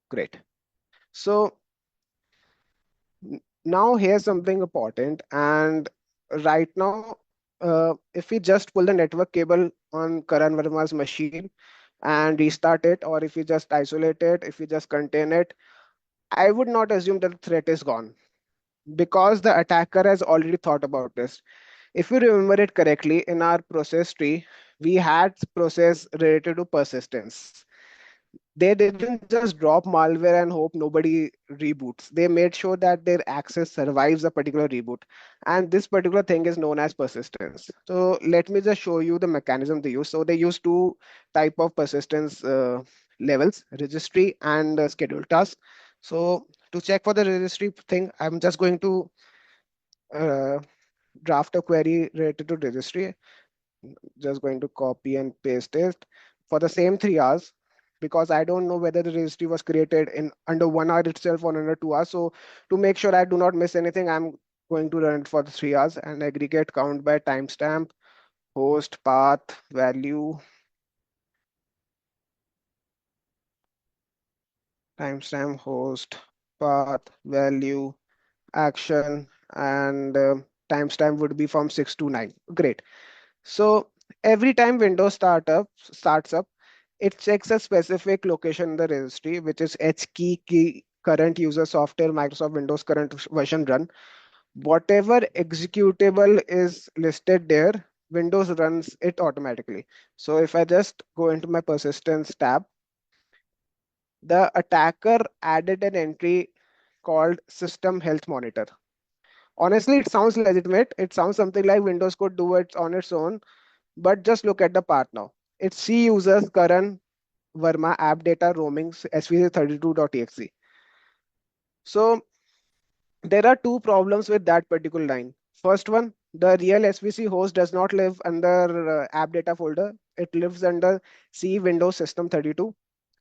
Great. So now here's something important. And right now, if we just pull the network cable on Karan Verma's machine and restart it, or if we just isolate it, if we just contain it, I would not assume that the threat is gone because the attacker has already thought about this. If you remember it correctly, in our process tree, we had process related to persistence. They didn't just drop malware and hope nobody reboots. They made sure that their access survives a particular reboot. And this particular thing is known as persistence. So let me just show you the mechanism they use. So they use two type of persistence levels, registry and scheduled task. So to check for the registry thing, I'm just going to uh, draft a query related to registry. Just going to copy and paste it for the same 3 hours, because I don't know whether the registry was created in under 1 hour itself or under 2 hours. So to make sure I do not miss anything, I'm going to run it for the 3 hours and aggregate count by timestamp, host, path, value, timestamp, host, path, value, action, and timestamp would be from 6 to 9. Great. So every time Windows starts up, it checks a specific location in the registry, which is key current user software Microsoft Windows current version run. Whatever executable is listed there, Windows runs it automatically. So if I just go into my persistence tab, the attacker added an entry called system health monitor. Honestly, it sounds legitimate. It sounds something like Windows could do it on its own, but just look at the part now. It's C users Karan Verma app data roaming svc32.exe. So there are two problems with that particular line. First one, the real SVC host does not live under app data folder. It lives under C Windows System 32.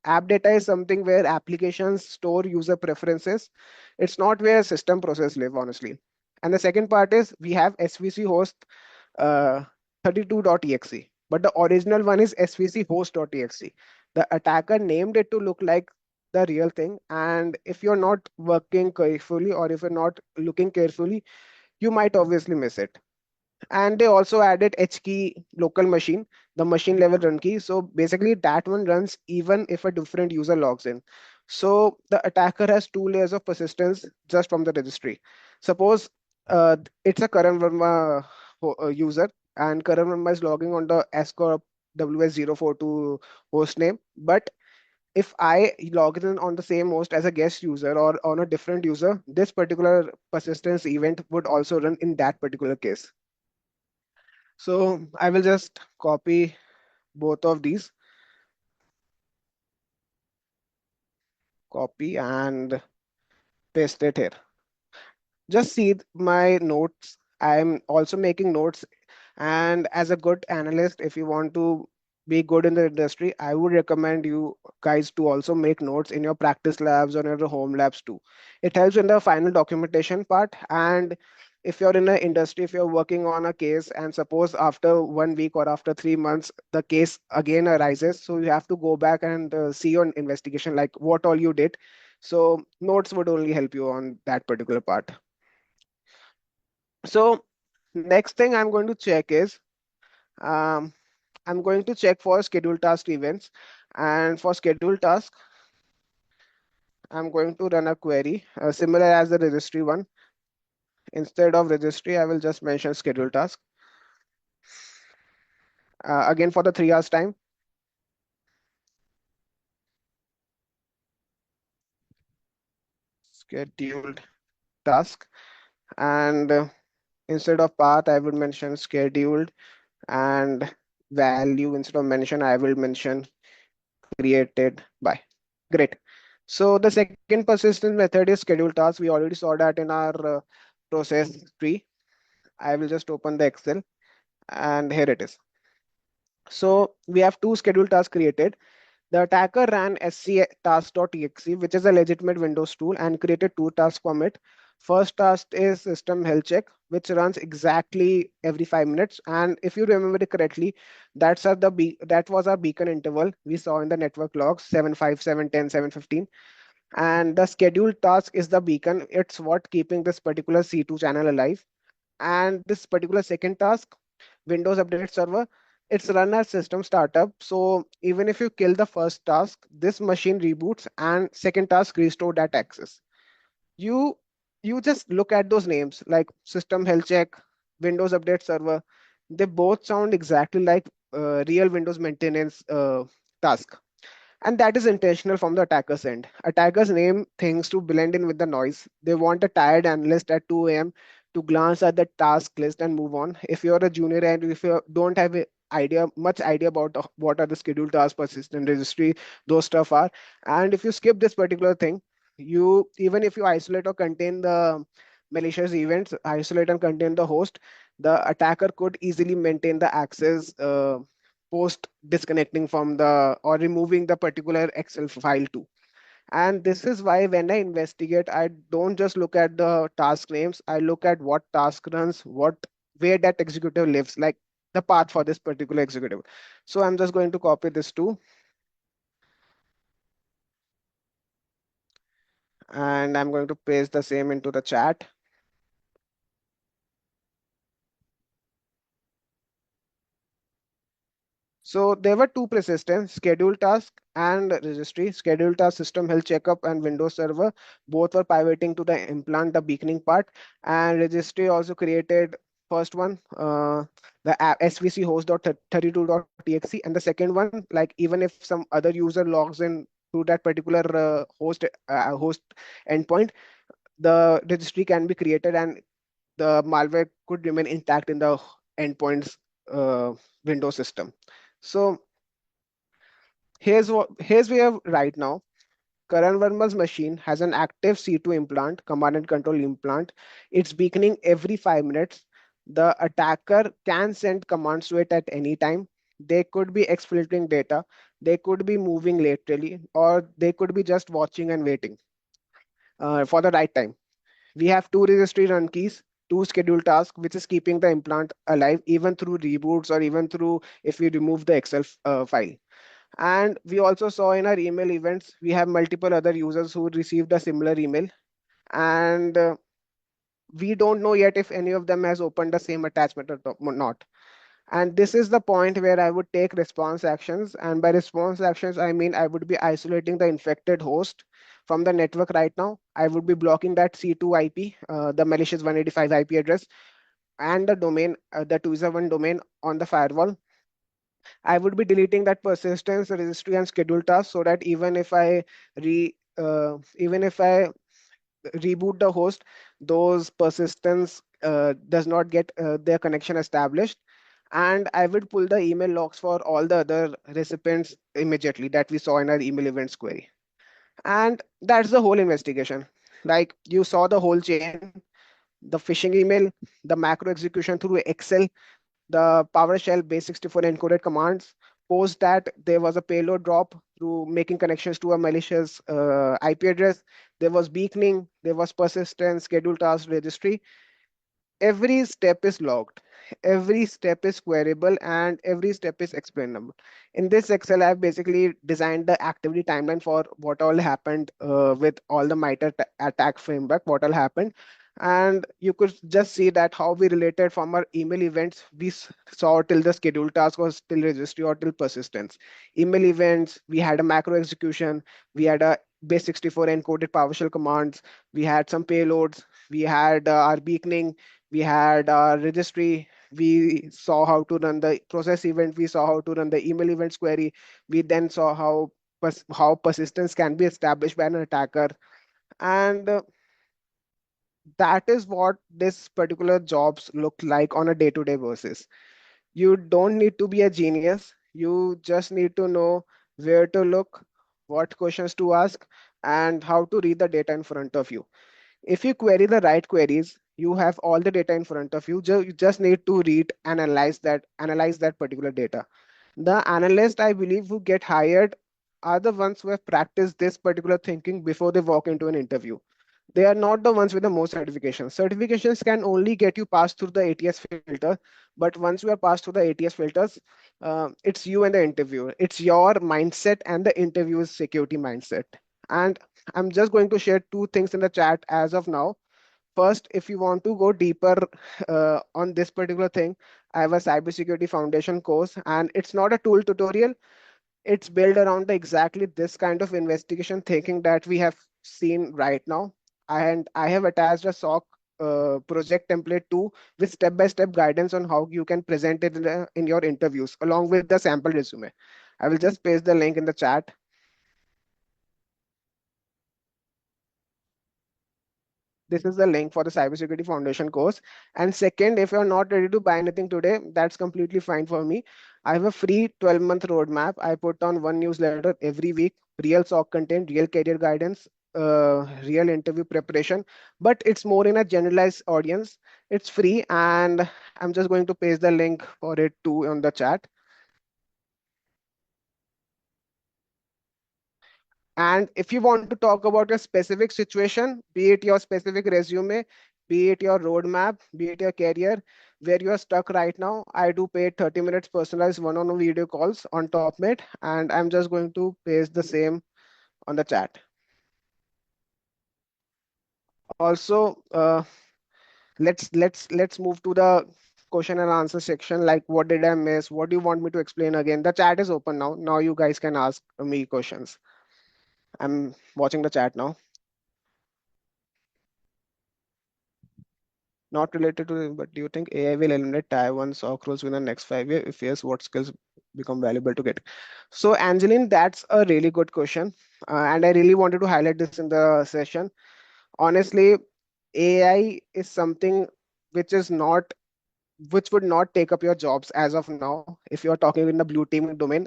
App data is something where applications store user preferences. It's not where system process live, honestly. And the second part is we have SVC host uh, 32.exe, but the original one is svc host.exe. The attacker named it to look like the real thing, and if you're not working carefully or if you're not looking carefully, you might obviously miss it. And they also added H key local machine, the machine level run key. So basically that one runs even if a different user logs in. So the attacker has two layers of persistence just from the registry. Suppose it's a Karan Verma user, and Karan Verma is logging on the scorp ws042 host name. But if I log in on the same host as a guest user or on a different user, this particular persistence event would also run in that particular case. So I will just copy both of these, copy and paste it here. Just see my notes. I'm also making notes. And as a good analyst, if you want to be good in the industry, I would recommend you guys to also make notes in your practice labs or in your home labs too. It helps in the final documentation part. And if you're in an industry, if you're working on a case and suppose after 1 week or after 3 months, the case again arises, so you have to go back and see your investigation, like what all you did. So notes would only help you on that particular part. So next thing I'm going to check is um, I'm going to check for scheduled task events. And for scheduled task, I'm going to run a query similar as the registry one. Instead of registry, I will just mention scheduled task. Again, for the 3 hours time, scheduled task. And instead of path, I would mention scheduled, and value instead of mention, I will mention created by. Great. So the second persistence method is scheduled task. We already saw that in our process tree. I will just open the Excel, and here it is. So we have two scheduled tasks created. The attacker ran sctask.exe, which is a legitimate Windows tool, and created two tasks from it. First task is system health check, which runs exactly every 5 minutes. And if you remember it correctly, that was our beacon interval we saw in the network logs 7, 5, 7, 10, 7, 15. And the scheduled task is the beacon. It's what keeping this particular C2 channel alive. And this particular second task, Windows Update Server, it's run as system startup. So even if you kill the first task, this machine reboots and second task restore that access. You you just look at those names like system health check, Windows Update Server. They both sound exactly like real Windows maintenance task. And that is intentional from the attacker's end. Attackers name things to blend in with the noise. They want a tired analyst at 2 a.m. to glance at the task list and move on. If you're a junior and if you don't have much idea about what are the scheduled tasks, persistent registry, those stuff are, and if you skip this particular thing, you even if you isolate or contain the malicious events, isolate and contain the host, the attacker could easily maintain the access. Post disconnecting from the or removing the particular Excel file too. And this is why when I investigate, I don't just look at the task names, I look at what task runs, what where that executive lives, like the path for this particular executive. So I'm just going to copy this too, and I'm going to paste the same into the chat. So there were two persistence, schedule task and registry. Schedule task, system health checkup and Windows Server. Both were pivoting to the implant, the beaconing part. And registry also created first one, the svc host.32.exe, and the second one, like even if some other user logs in to that particular host endpoint, the registry can be created and the malware could remain intact in the endpoint's uh, Windows system. So here's where right now. Karan Verma's machine has an active C2 implant, command and control implant. It's beaconing every 5 minutes. The attacker can send commands to it at any time. They could be exfiltrating data, they could be moving laterally, or they could be just watching and waiting for the right time. We have two registry run keys, two scheduled tasks, which is keeping the implant alive even through reboots or even through if we remove the Excel file. And we also saw in our email events, we have multiple other users who received a similar email. And we don't know yet if any of them has opened the same attachment or not. And this is the point where I would take response actions. And by response actions, I mean I would be isolating the infected host from the network right now. I would be blocking that C2 IP, the malicious 185 IP address, and the domain, the user one domain on the firewall. I would be deleting that persistence registry and schedule task so that even if I reboot the host, those persistence does not get their connection established. And I would pull the email logs for all the other recipients immediately that we saw in our email events query. And that's the whole investigation. Like you saw the whole chain, the phishing email, the macro execution through Excel, the PowerShell base64 encoded commands. Post that there was a payload drop through making connections to a malicious IP address. There was beaconing, there was persistence, schedule task registry. Every step is logged, every step is queryable, and every step is explainable. In this Excel, I've basically designed the activity timeline for what all happened with all the MITRE attack framework, what all happened. And you could just see that how we related from our email events. We saw till the schedule task was till registry or till persistence. Email events, we had a macro execution, we had a base64 encoded PowerShell commands, we had some payloads, we had our beaconing, we had our registry, we saw how to run the process event, we saw how to run the email events query, we then saw how persistence can be established by an attacker. And that is what this particular jobs look like on a day-to-day basis. You don't need to be a genius, you just need to know where to look, what questions to ask, and how to read the data in front of you. If you query the right queries, you have all the data in front of you. You just need to read, analyze that particular data. The analysts, I believe, who get hired are the ones who have practiced this particular thinking before they walk into an interview. They are not the ones with the most certifications. Certifications can only get you passed through the ATS filter, but once you are passed through the ATS filters, it's you and the interviewer. It's your mindset and the interviewer's security mindset. And I'm just going to share two things in the chat as of now. First, if you want to go deeper on this particular thing, I have a cybersecurity foundation course, and it's not a tool tutorial. It's built around the exactly this kind of investigation thinking that we have seen right now. And I have attached a SOC project template too with step-by-step guidance on how you can present it in your interviews along with the sample resume. I will just paste the link in the chat. This is the link for the cybersecurity foundation course. And second, if you're not ready to buy anything today, that's completely fine for me. I have a free 12-month roadmap. I put on one newsletter every week, real SOC content, real career guidance, real interview preparation, but it's more in a generalized audience. It's free, and I'm just going to paste the link for it too on the chat. And if you want to talk about your specific situation, be it your specific resume, be it your roadmap, be it your career, where you are stuck right now, I do pay 30 minutes personalized one-on-one video calls on TopMate, and I'm just going to paste the same on the chat. Also, let's move to the question and answer section. Like, what did I miss? What do you want me to explain again? The chat is open now. Now you guys can ask me questions. I'm watching the chat now. Not related to this, but do you think AI will eliminate Taiwan's or roles within the next 5 years? If yes, what skills become valuable to get? So, Angeline, that's a really good question. And I really wanted to highlight this in the session. Honestly, AI is something which is not, which would not take up your jobs as of now. If you're talking in the blue team domain,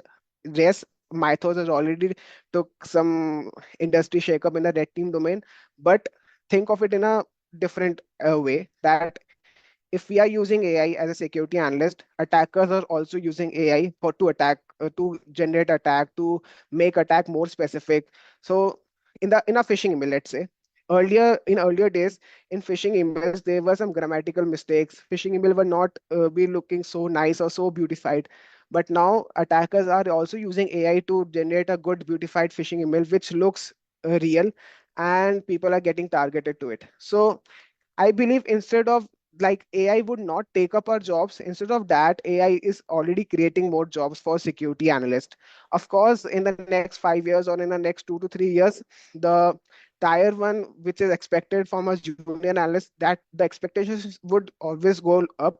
yes, Mythos has already took some industry shakeup in the red team domain, but think of it in a different way that if we are using AI as a security analyst, attackers are also using AI for to attack, to generate attack, to make attack more specific. So in a phishing email, let's say earlier days in phishing emails there were some grammatical mistakes. Phishing email were not be looking so nice or so beautified. But now attackers are also using AI to generate a good beautified phishing email which looks real, and people are getting targeted to it. So I believe instead of like AI would not take up our jobs, instead of that, AI is already creating more jobs for security analysts. Of course, in the next 5 years or in the next 2 to 3 years, the tier one, which is expected from a junior analyst, that the expectations would always go up.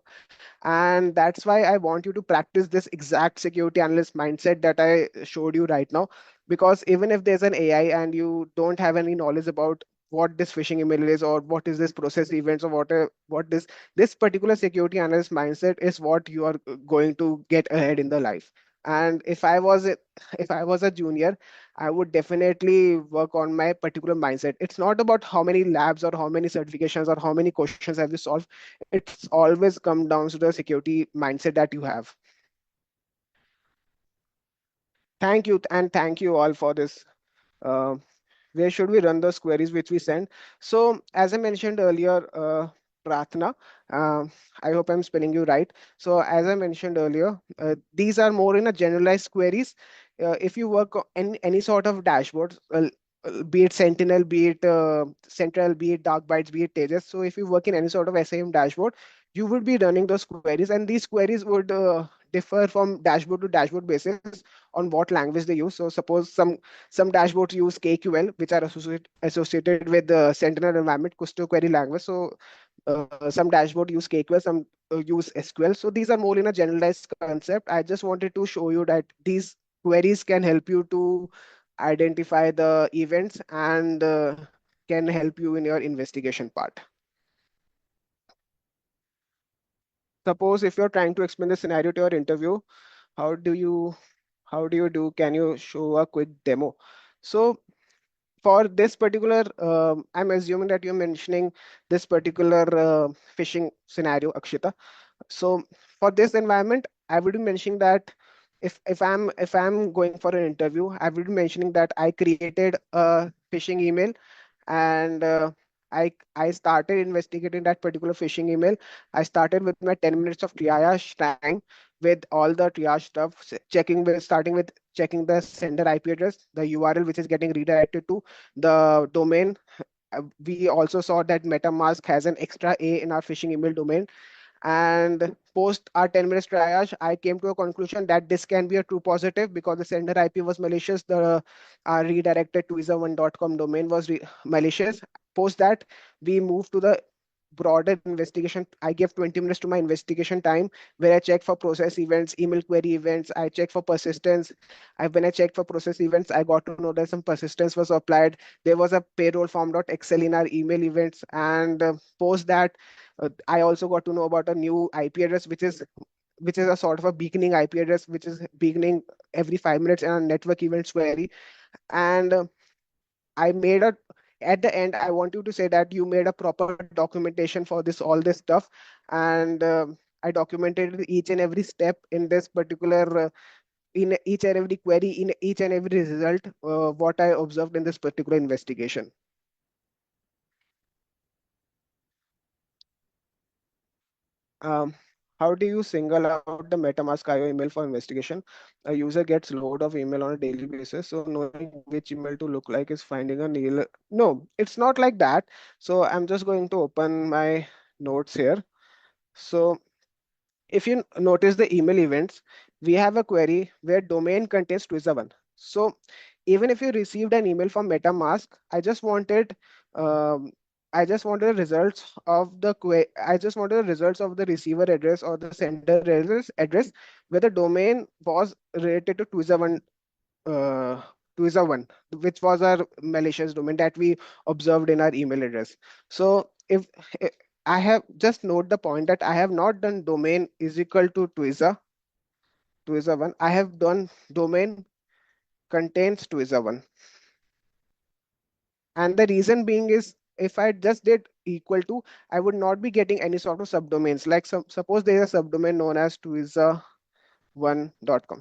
And that's why I want you to practice this exact security analyst mindset that I showed you right now. Because even if there's an AI and you don't have any knowledge about what this phishing email is or what is this process events or what this particular security analyst mindset is what you are going to get ahead in the life. And if I was a junior, I would definitely work on my particular mindset. It's not about how many labs or how many certifications or how many questions have you solved. It's always come down to the security mindset that you have. Thank you, and thank you all for this. Uh, where should we run those queries which we send? So, as I mentioned earlier, Pratna, uh, I hope I'm spelling you right. So, as I mentioned earlier, these are more in a generalized queries. If you work on any sort of dashboard, be it Sentinel, be it Central, be it Dark Bytes, be it Tejas. So, if you work in any sort of SAM dashboard, you would be running those queries, and these queries would differ from dashboard to dashboard basis on what language they use. So, suppose some dashboards use KQL, which are associated with the Sentinel environment, Custo query language. So some dashboard use KQL, some use SQL. So these are more in a generalized concept. I just wanted to show you that these queries can help you to identify the events and can help you in your investigation part. Suppose if you're trying to explain the scenario to your interview, how do you do? Can you show a quick demo? So for this particular, I'm assuming that you're mentioning this particular phishing scenario, Akshita. So for this environment, I would be mentioning that if I'm going for an interview, I would be mentioning that I created a phishing email, and I started investigating that particular phishing email. I started with my 10 minutes of triage time with all the triage stuff, checking with starting with checking the sender IP address, the URL which is getting redirected to the domain. We also saw that MetaMask has an extra A in our phishing email domain. And post our 10 minutes triage, I came to a conclusion that this can be a true positive because the sender IP was malicious. The redirected to isa1.com domain was malicious. Post that, we moved to the broader investigation. I gave 20 minutes to my investigation time where I checked for process events, email query events. I checked for persistence. When I checked for process events, I got to know that some persistence was applied. There was a payroll form.xl in our email events. And post that, I also got to know about a new IP address, which is a sort of a beaconing IP address, which is beaconing every 5 minutes in a network events query. And I made a at the end, I want you to say that you made a proper documentation for this all this stuff, and I documented each and every step in this particular in each and every query, in each and every result, what I observed in this particular investigation. Um, how do you single out the MetaMask IO email for investigation? A user gets load of email on a daily basis, so knowing which email to look like is finding a nail. No, it's not like that. So I'm just going to open my notes here. So if you notice the email events, we have a query where domain contains Twiza1. So even if you received an email from MetaMask, um, I just wanted the results of the I just wanted the results of the receiver address or the sender address where the domain was related to Twiza1, uh, Twiza1, which was our malicious domain that we observed in our email address. So if eh, I have just note the point that I have not done domain is equal to Twiza1. I have done domain contains Twiza1. And the reason being is if I just did equal to, I would not be getting any sort of subdomains. Like suppose there is a subdomain known as twiza1.com.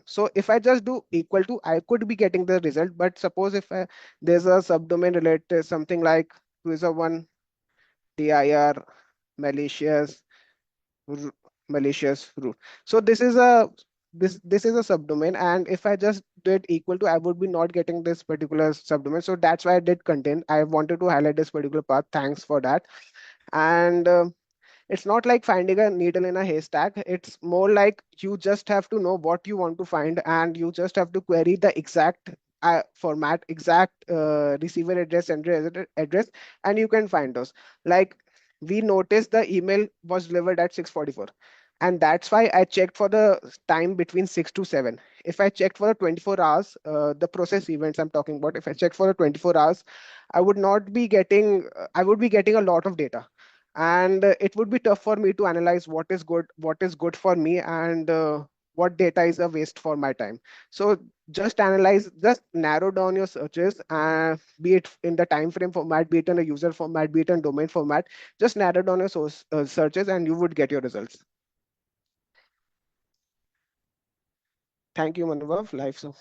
So if I just do equal to, I could be getting the result. But suppose if there's a subdomain related something like twiza1 dir malicious r- malicious root. So this is a subdomain, and if I just did equal to, I would be not getting this particular subdomain. So that's why I did contain. I wanted to highlight this particular part. Thanks for that. And it's not like finding a needle in a haystack. It's more like you just have to know what you want to find, and you just have to query the exact format, exact receiver address, sender address, and you can find those. Like we noticed the email was delivered at 6:44. And that's why I checked for the time between 6 to 7. If I checked for the 24 hours, the process events I'm talking about, if I checked for the 24 hours, I would be getting a lot of data, and it would be tough for me to analyze what is good for me, and what data is a waste for my time. So just narrow down your searches, be it in the time frame format, be it in a user format, be it in domain format. Just narrow down your searches and you would get your results. Thank you, Manubhav. Life. So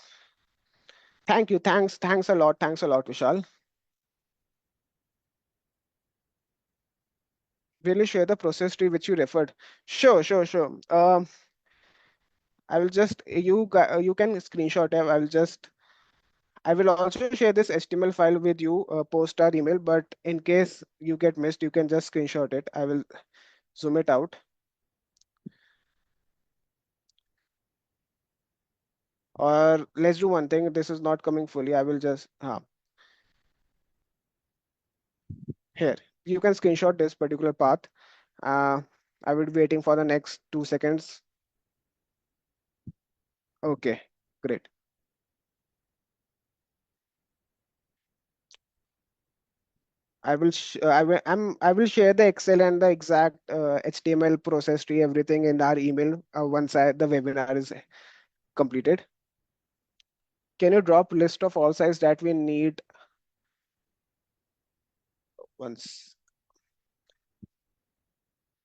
thank you. Thanks a lot. Thanks a lot, Vishal. Will you share the process tree which you referred? Sure. I will just you can screenshot it. I will also share this HTML file with you post our email. But in case you get missed, you can just screenshot it. I will zoom it out. Or let's do one thing. This is not coming fully. I will just here. You can screenshot this particular path. Uh, I will be waiting for the next 2 seconds. Okay, great. I will share the Excel and the exact HTML process tree, everything in our email once the webinar is completed. Can you drop list of all sites that we need once?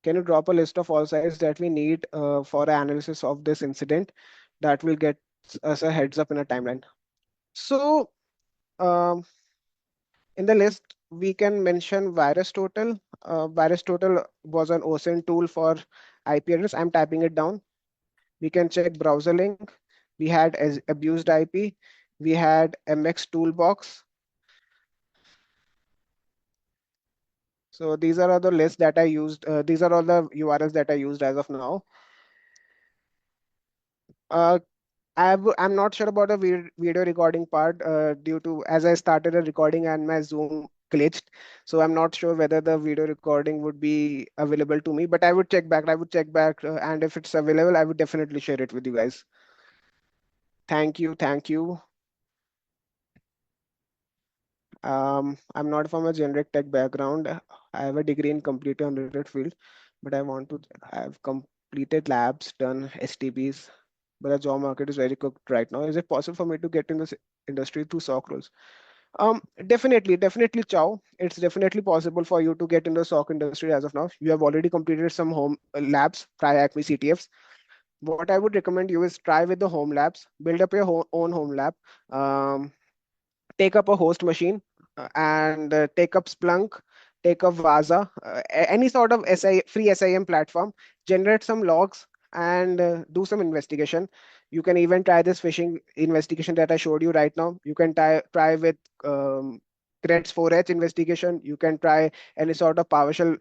Can you drop a list of all sites that we need for analysis of this incident that will get us a heads up in a timeline? So um, in the list, we can mention Virus Total. Virus Total was an OSINT tool for IP address. I'm typing it down. We can check browser link. we had as abused IP, we had MX Toolbox. So these are all the lists that I used. These are all the URLs that I used as of now. Uh, I'm not sure about the video recording part due to as I started a recording and my Zoom glitched. So I'm not sure whether the video recording would be available to me, but I would check back. I would check back, and if it's available, I would definitely share it with you guys. Thank you. Thank you. I'm not from a generic tech background. I have a degree in completely unrelated field, but I want to have completed labs, done STPs, but the job market is very cooked right now. Is it possible for me to get in this industry through SOC roles? Definitely, Chow. It's definitely possible for you to get into the SOC industry as of now. You have already completed some home labs, try Acme CTFs. What I would recommend you is try with the home labs, build up your own home lab. Um, Take up a host machine and take up Splunk, take up Vaza, any sort of free SIM platform, generate some logs and do some investigation. You can even try this phishing investigation that I showed you right now. You can try with um, threats 4H investigation. You can try any sort of PowerShell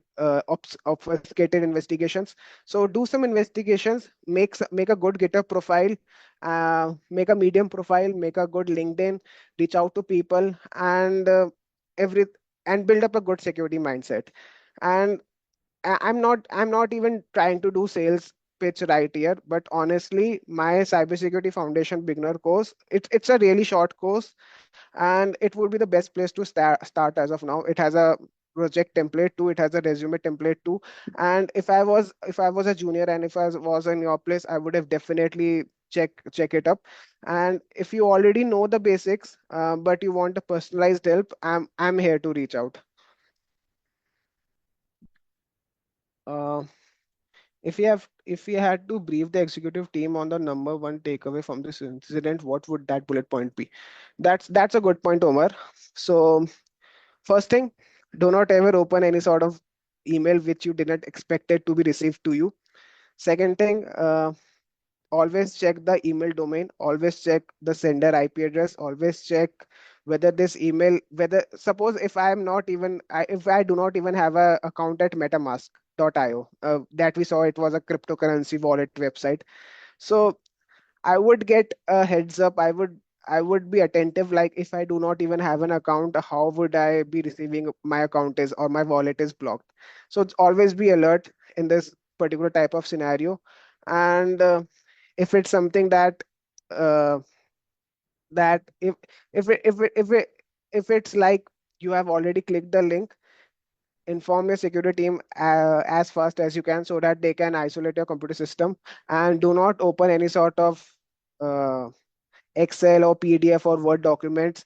obfuscated investigations. So do some investigations, make a good GitHub profile, make a Medium profile, make a good LinkedIn, reach out to people every and build up a good security mindset. And I'm not even trying to do sales pitch right here, but honestly, my cybersecurity foundation beginner course, it's a really short course, and it would be the best place to start as of now. It has a project template too, it has a resume template too. And if I was a junior and if I was in your place, I would have definitely check it up. And if you already know the basics, but you want a personalized help, I'm here to reach out. uh, if you had to brief the executive team on the number one takeaway from this incident, what would that bullet point be? That's a good point, Omar. So first thing, do not ever open any sort of email which you didn't expect it to be received to you. Second thing, always check the email domain, always check the sender IP address, always check whether this email, whether suppose if I am not even, if I do not even have a account at MetaMask.io, that we saw it was a cryptocurrency wallet website. So I would get a heads up. I would be attentive. Like if I do not even have an account, how would I be receiving my account is or my wallet is blocked? So it's always be alert in this particular type of scenario. And if it's something uh, that if it's like you have already clicked the link, inform your security team as fast as you can so that they can isolate your computer system, and do not open any sort of uh, Excel or PDF or Word documents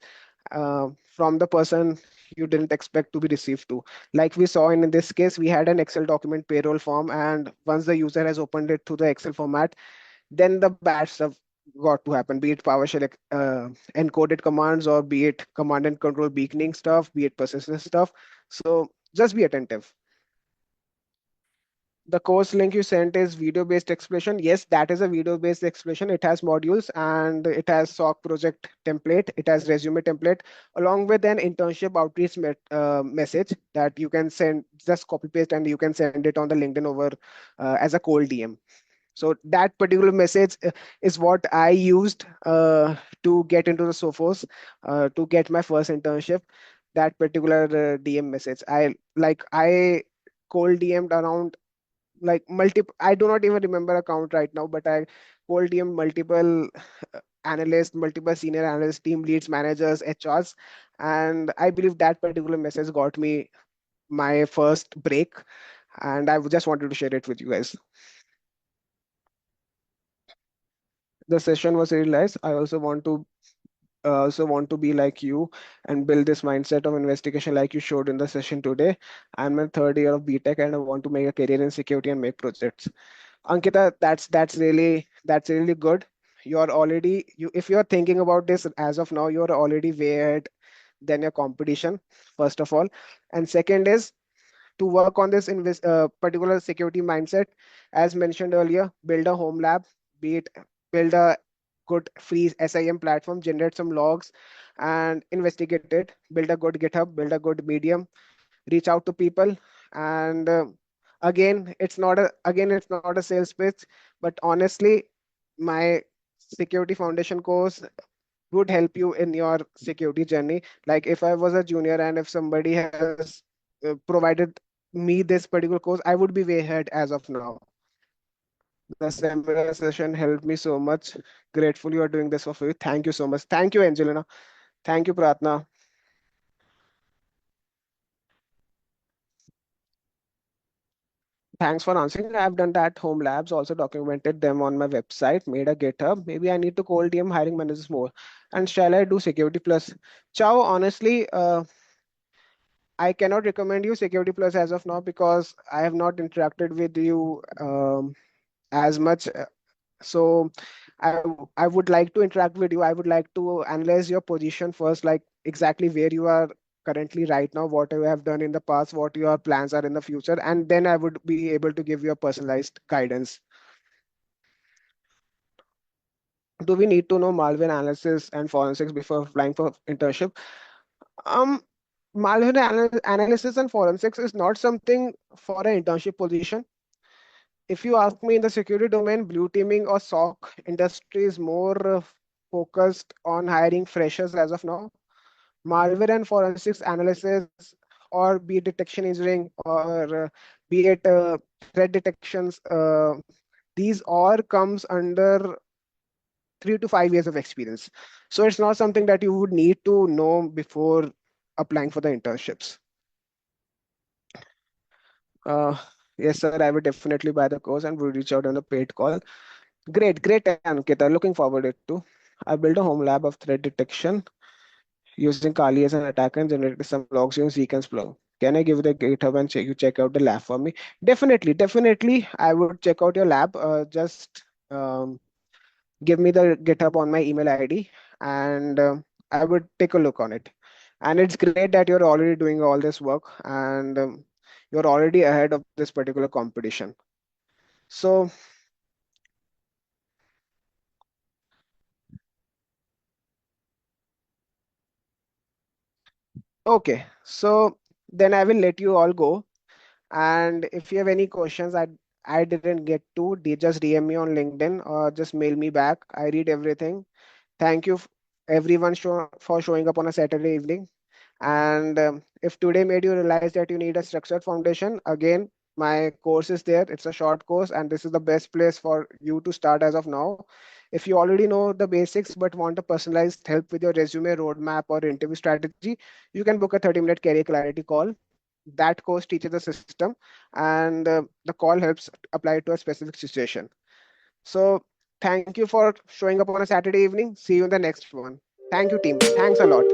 from the person you didn't expect to be received to. Like we saw in this case, we had an Excel document payroll form, and once the user has opened it to the Excel format, then the bad stuff got to happen, be it PowerShell encoded commands, or be it command and control beaconing stuff, be it persistent stuff. So just be attentive. The course link you sent is video-based explanation. Yes, that is a video-based explanation. It has modules and it has SOC project template. It has resume template along with an internship outreach message that you can send, just copy paste, and you can send it on the LinkedIn over as a cold DM. So that particular message is what I used to get into the Sophos, to get my first internship. That particular DM message, I cold DM'd around like multiple, I do not even remember account right now, but I cold DM multiple analysts, multiple senior analysts, team leads, managers, HRs, and I believe that particular message got me my first break, and I just wanted to share it with you guys. The session was really nice. I also want to be like you and build this mindset of investigation like you showed in the session today. I'm in third year of BTech and I want to make a career in security and make projects. Ankita, that's really good. You're already you if you're thinking about this as of now, you're already way ahead than your competition, first of all. And second is to work on this particular security mindset, as mentioned earlier, build a home lab, be it build a good free SIM platform, generate some logs and investigate it, build a good GitHub, build a good Medium, reach out to people. And it's not a sales pitch, but honestly, my security foundation course would help you in your security journey. Like if I was a junior and if somebody has provided me this particular course, I would be way ahead as of now. The seminar session helped me so much. Grateful you are doing this for free. Thank you so much. Thank you, Angelina. Thank you, Pratna. Thanks for answering. I've done that home labs, also documented them on my website, made a GitHub. Maybe I need to cold DM hiring managers more. And shall I do security plus? Ciao, honestly, I cannot recommend you security plus as of now because I have not interacted with you as much. So I would like to interact with you. I would like to analyze your position first, like exactly where you are currently right now, what you have done in the past, what your plans are in the future, and then I would be able to give you a personalized guidance. Do we need to know malware analysis and forensics before applying for internship? Um, Analysis and forensics is not something for an internship position. If you ask me, in the security domain, blue teaming or SOC industry is more focused on hiring freshers as of now. Malware and forensics analysis, or be it detection engineering, or be it threat detections, these all comes under 3 to 5 years of experience. So it's not something that you would need to know before applying for the internships. Uh, yes, sir, I would definitely buy the course and would reach out on a paid call. Great, Ankita. Looking forward it to. I built a home lab of threat detection using Kali as an attacker and generated some logs using Seek and Splunk. Can I give the GitHub and check out the lab for me? Definitely. I would check out your lab. Just give me the GitHub on my email ID, and I would take a look on it. And it's great that you're already doing all this work, and you're already ahead of this particular competition. So, okay. So then I will let you all go. And if you have any questions I didn't get to, just DM me on LinkedIn or just mail me back. I read everything. Thank you everyone for showing up on a Saturday evening. And if today made you realize that you need a structured foundation, again, my course is there. It's a short course, and this is the best place for you to start as of now. If you already know the basics but want a personalized help with your resume, roadmap, or interview strategy, you can book a 30-minute career clarity call. That course teaches the system, and the call helps apply it to a specific situation. So, thank you for showing up on a Saturday evening. See you in the next one. Thank you, team. Thanks a lot.